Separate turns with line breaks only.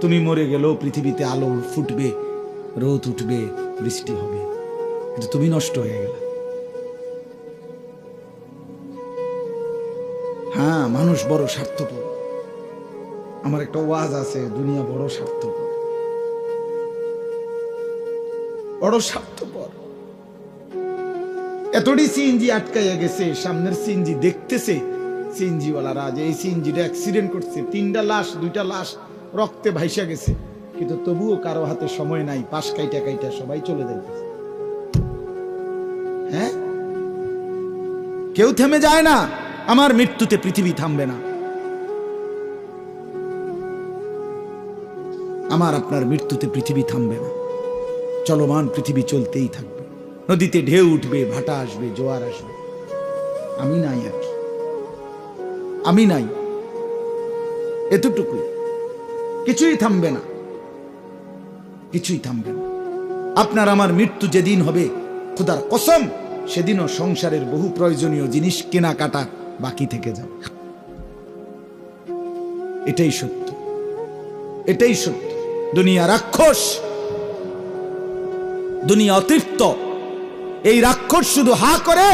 তুমি মরে গেলেও পৃথিবীতে আলো ফুটবে, রোদ উঠবে, বৃষ্টি হবে, কিন্তু তুমি নষ্ট হয়ে গেলে। হ্যাঁ, মানুষ বড় স্বার্থপর। আমার একটা ওয়াজ আছে, দুনিয়া বড় স্বার্থপর, বড় স্বার্থপর। এতটি সিএনজি আটকাইয়া গেছে, সামনের সিএনজি দেখতেছে সিএনজিওয়ালারা যে এই সিএনজিটা অ্যাক্সিডেন্ট করছে, 3টা লাশ, 2টা লাশ রক্তে ভাইসা গেছে, কিন্তু তবুও কারো হাতে সময় নাই, পাশ কাইটা কাইটা সবাই চলে যাইতেছে। হ্যাঁ, কেউ থেমে যায় না। আমার মৃত্যুতে পৃথিবী থামবে না, আমার আপনার মৃত্যুতে পৃথিবী থামবে না। চলমান পৃথিবী চলতেই থাকবে। নদীতে ঢেউ উঠবে, ভাটা আসবে, জোয়ার আসবে, আমি নাই আর কি, আমি নাই, এতটুকু। কিছুই থামবে না, কিছুই থামবে না। আপনার আমার মৃত্যু যেদিন হবে, খোদার কসম, সেদিনও সংসারের বহু প্রয়োজনীয় জিনিস কেনাকাটা বাকি থেকে যাবে। এটাই সত্য, এটাই সত্য। দুনিয়া রাক্ষস, দুনিয়া অতৃপ্ত। এই রাক্ষস শুধু হা করে